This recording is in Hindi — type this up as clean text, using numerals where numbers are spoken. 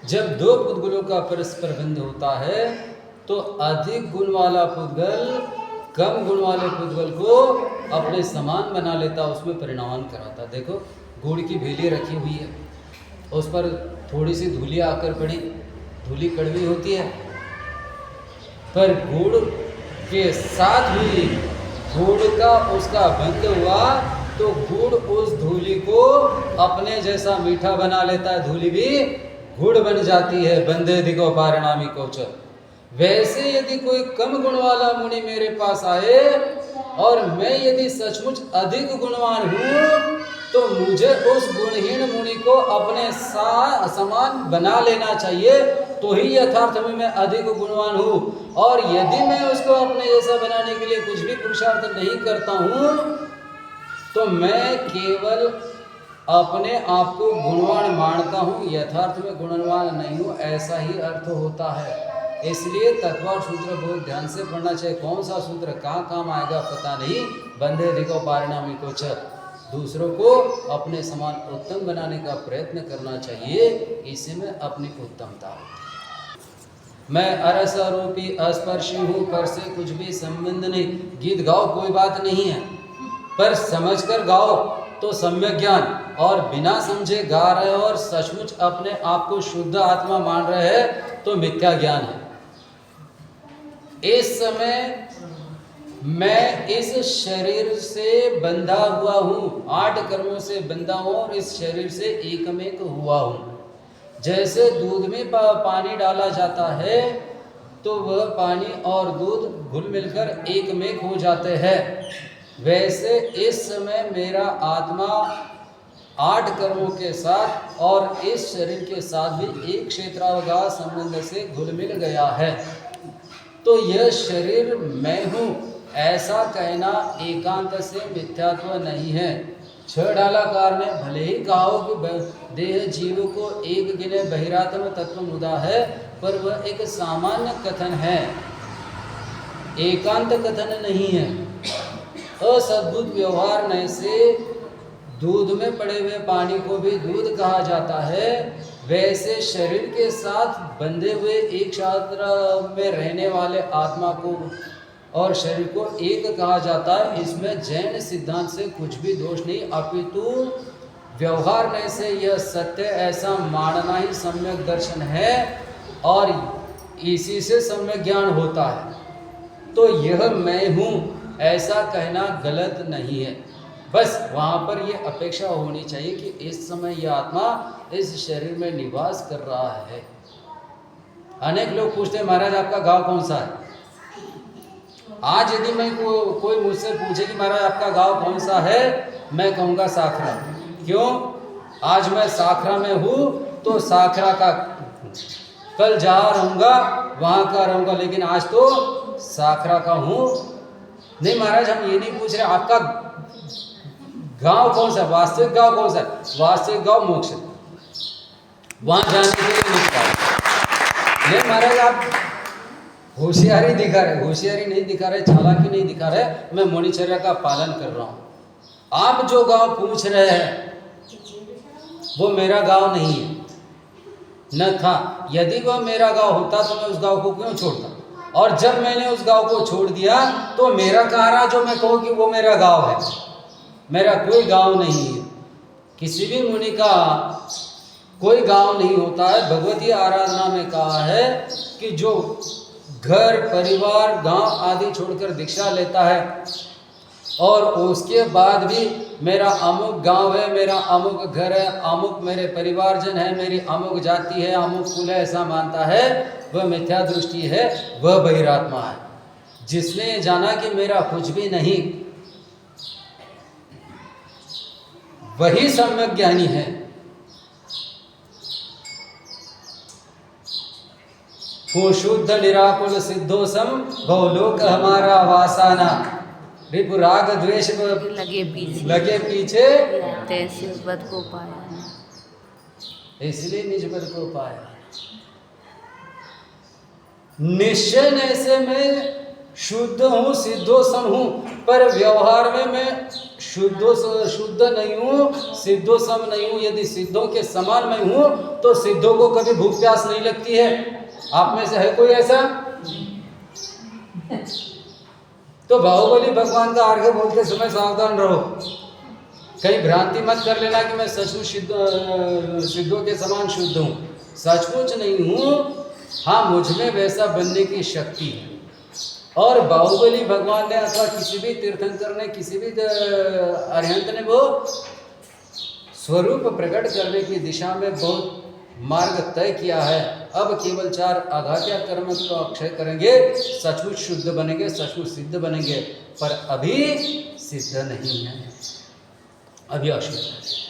जब दो पुद्गलों का परस्पर बंध होता है तो अधिक गुण वाला पुद्गल कम गुण वाले पुद्गल को अपने समान बना लेता, उसमें परिणाम कराता। देखो गुड़ की भेली रखी हुई है, उस पर थोड़ी सी धूली आकर पड़ी, धूली कड़वी होती है, पर गुड़ के साथ भी गुड़ का उसका बंध हुआ तो गुड़ उस धूली को अपने जैसा मीठा बना लेता है, धूली भी गुड़ बन जाती है। बंधे दिगो पारिणामी कोच। वैसे यदि कोई कम गुण वाला मुनि मेरे पास आए और मैं यदि सचमुच अधिक गुणवान हूँ तो मुझे उस गुणहीन मुनि को अपने समान बना लेना चाहिए, तो ही यथार्थ में मैं अधिक गुणवान हूँ। और यदि मैं उसको अपने जैसा बनाने के लिए कुछ भी पुरुषार्थ नहीं करता हूँ तो मैं केवल अपने आप को गुणवान मानता हूँ, यथार्थ में गुणवान नहीं हूँ, ऐसा ही अर्थ होता है। इसलिए तत्वार्थ सूत्र बहुत ध्यान से पढ़ना चाहिए। कौन सा सूत्र कहाँ काम आएगा पता नहीं। बंधे दिगो पारिणामी कोच। दूसरों को अपने समान उत्तम बनाने का प्रयत्न करना चाहिए, इसी में अपनी उत्तमता होती है। मैं अरस आरोपी अस्पर्शी हूँ, पर से कुछ भी संबंध नहीं। गीत गाओ कोई बात नहीं है, पर समझकर गाओ तो सम्यक ज्ञान, और बिना समझे गा रहे हो और सचमुच अपने आप को शुद्ध आत्मा मान रहे हैं तो मिथ्या ज्ञान है। इस समय मैं इस शरीर से बंधा हुआ हूँ, 8 कर्मों से बंधा हूँ और इस शरीर से एकमेक हुआ हूँ। जैसे दूध में पानी डाला जाता है तो वह पानी और दूध घुल मिलकर एकमेक हो जाते हैं, वैसे इस समय मेरा आत्मा 8 कर्मों के साथ और इस शरीर के साथ भी एक क्षेत्रावगाह संबंध से घुल मिल गया है। तो यह शरीर मैं हूँ ऐसा कहना एकांत से मिथ्यात्व नहीं है। 6 डालाकार ने भले ही कहा हो कि देह जीव को एक गिने बहिरात्म तत्व मुदा है, पर वह एक सामान्य कथन है, एकांत कथन नहीं है। असद्भुत व्यवहार न से दूध में पड़े हुए पानी को भी दूध कहा जाता है, वैसे शरीर के साथ बंधे हुए एक क्षेत्र में रहने वाले आत्मा को और शरीर को एक कहा जाता है। इसमें जैन सिद्धांत से कुछ भी दोष नहीं, अपितु व्यवहार में से यह सत्य ऐसा मानना ही सम्यक दर्शन है और इसी से सम्यक ज्ञान होता है। तो यह मैं हूँ ऐसा कहना गलत नहीं है। बस वहाँ पर यह अपेक्षा होनी चाहिए कि इस समय यह आत्मा इस शरीर में निवास कर रहा है। अनेक लोग पूछते हैं महाराज आपका गांव कौन सा है। आज यदि मैं कोई मुझसे पूछे कि महाराज आपका गांव कौन सा है, मैं कहूँगा साखरा। क्यों? आज मैं साखरा में हूँ तो साखरा का, कल जहाँ रहूँगा वहाँ का रहूँगा, लेकिन आज तो साखरा का हूँ। नहीं महाराज हम ये नहीं पूछ रहे आपका गांव कौन सा, वास्तविक गांव कौन सा। वास्तविक गांव मोक्ष, वहां जाने के लिए निकला। नहीं महाराज आप होशियारी दिखा रहे, होशियारी नहीं दिखा रहे, चालाकी नहीं दिखा रहे, मैं मुनिचर्या का पालन कर रहा हूं। आप जो गांव पूछ रहे हैं वो मेरा गांव नहीं है, न था। यदि वह मेरा गांव होता तो मैं उस गांव को क्यों छोड़ता, और जब मैंने उस गांव को छोड़ दिया तो मेरा कहाँ रहा जो मैं कहूँ कि वो मेरा गांव है। मेरा कोई गांव नहीं है। किसी भी मुनि का कोई गांव नहीं होता है। भगवती आराधना में कहा है कि जो घर परिवार गांव आदि छोड़कर दीक्षा लेता है और उसके बाद भी मेरा अमुक गांव है, मेरा अमुक घर है, अमुक मेरे परिवारजन है, मेरी अमुक जाति है, अमुक कुल है, ऐसा मानता है, वह मिथ्या दृष्टि है, वह बहिरात्मा है। जिसने जाना कि मेरा कुछ भी नहीं, वही सम्यक ज्ञानी है। वो शुद्ध निराकुल सिद्धोसम भवलोक हमारा वासाना। रिपु राग द्वेष लगे पीछे निज पद को पाया, इसलिए निज पद को पाया। निश्चय ऐसे में शुद्ध हूँ, सिद्धोसम हूँ, पर व्यवहार में मैं शुद्ध नहीं हूँ, सिद्धो सम नहीं हूँ। यदि सिद्धों के समान मैं हूँ तो सिद्धों को कभी भूख प्यास नहीं लगती है। आप में से है कोई ऐसा? तो बाहुबली भगवान का अर्घ्य बोलते समय सावधान रहो, कहीं भ्रांति मत कर लेना कि मैं सचमुच सिद्धों के समान शुद्ध हूँ। सचमुच नहीं हूँ, हाँ मुझ में वैसा बनने की शक्ति है। और बाहुबली भगवान ने अथवा किसी भी तीर्थंकर ने, किसी भी अरिहंत ने वो स्वरूप प्रकट करने की दिशा में बहुत मार्ग तय किया है। अब केवल 4 आघात्या कर्म तो अक्षय करेंगे, सचमुच शुद्ध बनेंगे, सचमुच सिद्ध बनेंगे। पर अभी सिद्ध नहीं है, अभी अशुद्ध है।